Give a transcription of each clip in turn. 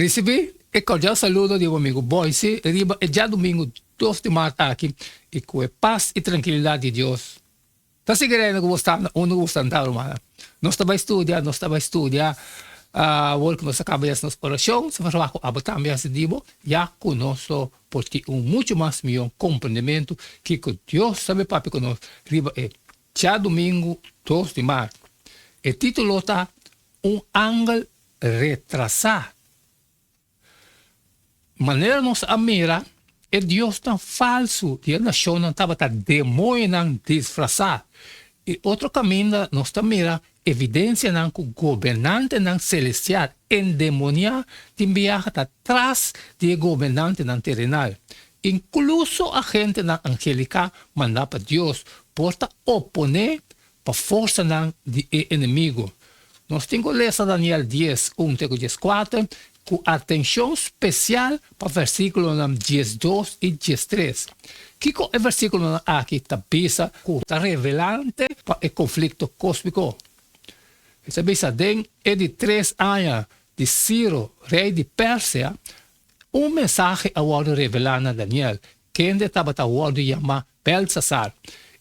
Recebi e cordial saludo de amigo Boise, riba é já domingo 2 de março aqui, e com a paz e tranquilidade de Deus. Tá segurando que você está onde você está, irmã. Nós estamos a estudar, o que nós acabamos nossa oração, se falar com a também esse dibo, já conosco, porque muito mais meu compreendimento que Deus sabe papi conosco, riba é já domingo 2 de março. O título está ángel retrasado. Maneira nos mira é Deus tão falso que a nação não estava demônio não disfarçado. E outro caminho nós mira evidência não que o governante não celestial endemoniado de viajar atrás do governante não terrenal. Incluso a gente não angelical mandar para Deus porta oponer para força não de inimigo. Nós temos que ler Daniel 10, 1 até 4, com atenção especial para o versículo 12 e 13. Que é o versículo aqui está revelante para o conflito cósmico. Essa bisa é de 3 anos de Ciro, rei de Pérsia, mensagem agora revelado a Daniel, que ainda estava agora chamado Belshazzar.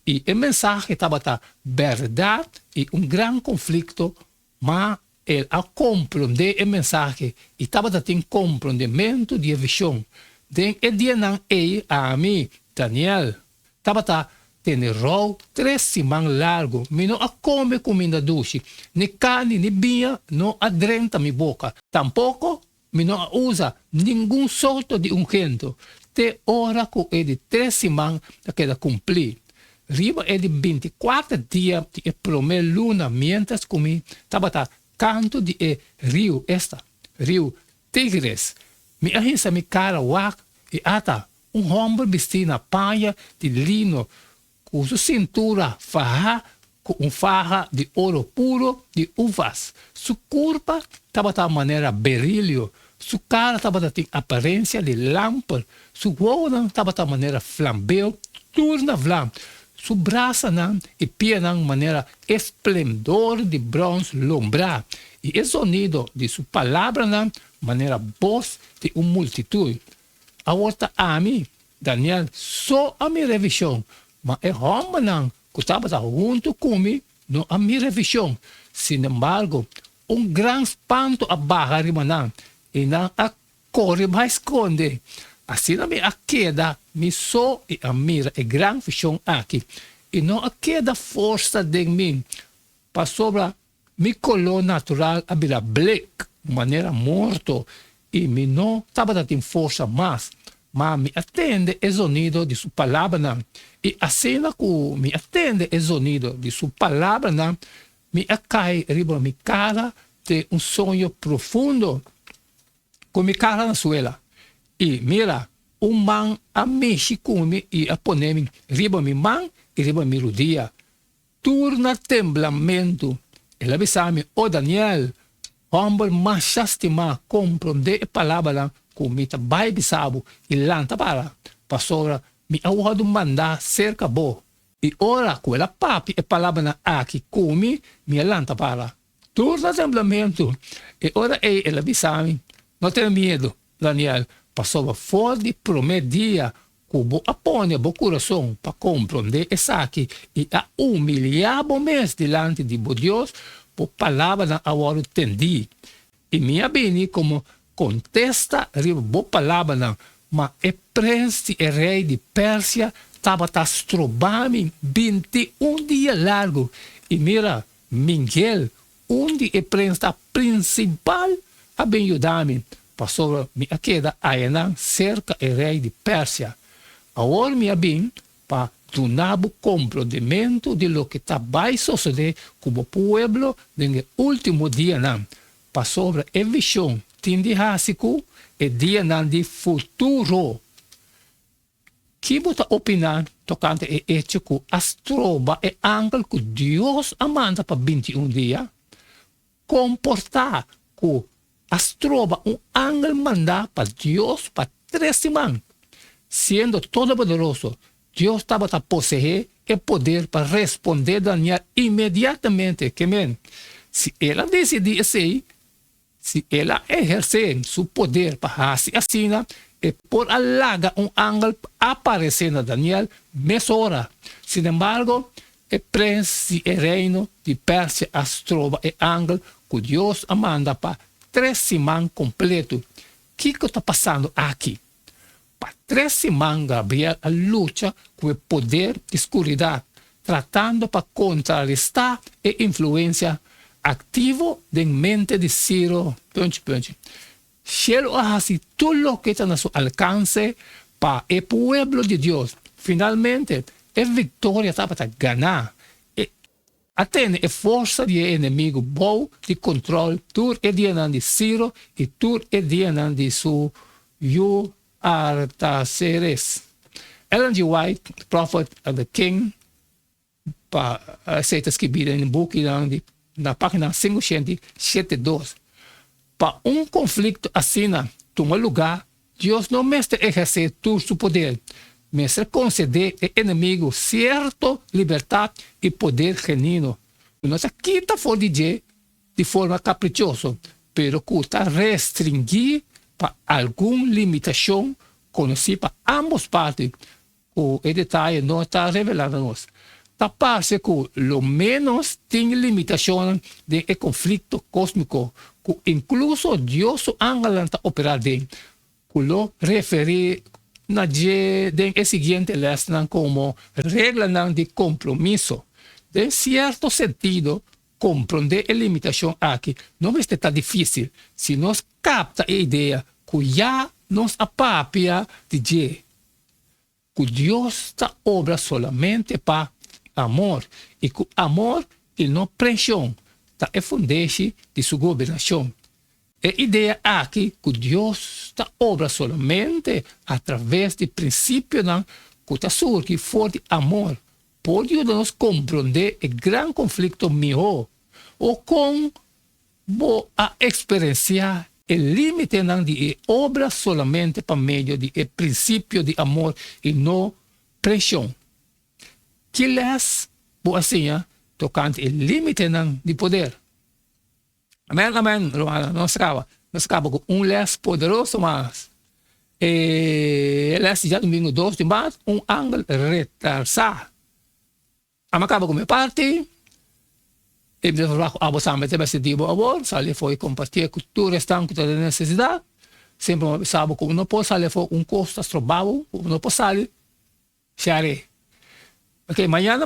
E a mensagem estava verdade e grande conflito, mas ele a compreender a mensagem e estava tendo compreendimento de visão. Den e dia não a mim, Daniel, estava tendo rol 3 semanas largo, mas não a come comida doce, nem carne, nem vinho, não adrenta minha boca. Tampouco, mas não usa nenhum sorto de ungento. Te hora que é de 3 semanas que cumprir. Riba é de 24 dias de primeira luna, mientras comi, estava canto de rio Tigres. Me arranca mi cara wak e ata homem vestido na palha de lino com sua cintura farra com farra de ouro puro de uvas. Sua curva estava de maneira berílio. Sua cara estava de aparência de lâmpada. Sua voz estava de maneira flambeu, turna vlam. Su braça e pé de maneira esplendor de bronze lombrar. E o sonido de sua palavra maneira voz de multitud. Agora a mim, Daniel, só a minha revisão, mas é homem que estava junto comigo, não a minha revisão. Sin embargo, grande espanto a barra rimanan, e não a corre mais esconde. Assim a minha queda, me só e a mira é grande visão aqui. E não a queda força de mim, para sobre mi color natural a bila black, maneira morto, e me não estava tendo força mais, mas me atende o sonido de sua palavra, e assim que me atende o sonido de sua palavra, me cai riba minha cara de sonho profundo, com minha cara na suela. E mira, man a mexe comigo e a poner riba minha mão e riba minha rodilha. Turna temblamento. Ela avisava-me, Daniel, homem mais estimado, compreender a palavra com me vai bisabo e lanta para pastora me awado mandar cerca bo. E ora com ela papi a palavra aqui comi me lanta para. Turna temblamento. E ora ela avisava-me, não tenha medo, Daniel, passou fora de primeiro dia cubo apone o coração para compreender essa aqui e a humilhar o mês diante de Deus por palavra na agora entendi. E minha bem como contesta a palavra na mas o príncipe e rei de Pérsia estava trobando 21 dias largo e mira Miguel onde o príncipe principal a bem ajudar-me passou minha queda a cerca o rei de Pérsia. Agora, minha bem, para dar o compreendimento de lo que vai suceder como povo no último dia, para sobre a visão, tende rásico, e dia de futuro. Que você opina tocante a hecho que as tropas e ángel que Deus amanda para 21 dias? Comportar que as tropas, ángel manda para Deus para 3 semanas. Sendo todo-poderoso, Deus estava a possuir o poder para responder a Daniel imediatamente. Que, se ela decidir assim, si ela ejerce su poder para hacer así, e por alaga un ángel aparece a Daniel mesora. Sin embargo, el príncipe e reino de Persia as trova e ángel que Deus manda para 3 semanas completo. O que está passando aqui? Para 3 semanas, Gabriel luta com o poder de escuridão, tratando para contrarrestar a influência ativo da mente de Ciro. Cielo hace todo lo que está a su alcance para el pueblo de Dios. Finalmente, es victoria para ganar. Atene a força de inimigo bom de controle, tur é diante de Ciro e tur é diante de su Artaxerxes. Ellen G. White, Prophet of the King, aceita escribida em book na página 572. Para um conflito assim tomar lugar, Deus não mestre exercer todo seu poder, mas conceder ao inimigo certa liberdade e poder genuíno. Nós aqui está fora de forma caprichosa, pero que está restringir para alguma limitação conhecida para ambas partes. O detalhe não está revelado a nós. Está parece que lo menos tem limitação de conflito cósmico, que incluso Deus ángel está operar bem, que lo referir na seguinte lesson como regla de compromisso. De certo sentido, compreender a limitação aqui não é tão difícil se nós capta a ideia que já nos apapia de que Deus está obra solamente para amor e que amor e não pressão está a fundeixe de sua governação. A ideia aqui que Deus está obra solamente através do princípio que está surge fora de amor. Pode nos compreender o grande conflito melhor ou com a experienciar o limite de obra solamente por meio do princípio de amor e não pressão. Que les, assim, tocante o limite de poder. Amém, amém. Nós acaba com les poderoso, mas les já domingo 2 de março, ángel retrasado. Acaba com a minha parte. E me falar com a você, mas também se digo a você, sali foi compartilhar com tu restante da necessidade. Sempre me sabe que não pode sair for custo trabalho, não pode sair. Xare. Ok, amanhã,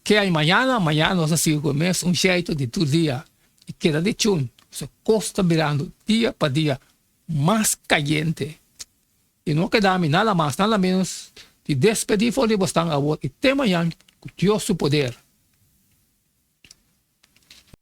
que aí amanhã nós assim começa jeito de todo dia. E queda de chun, se costa virando dia para dia mais caliente. E não queda-me nada mais, nada menos de despedir fora de bastante a você e ter amanhã com Deus seu poder.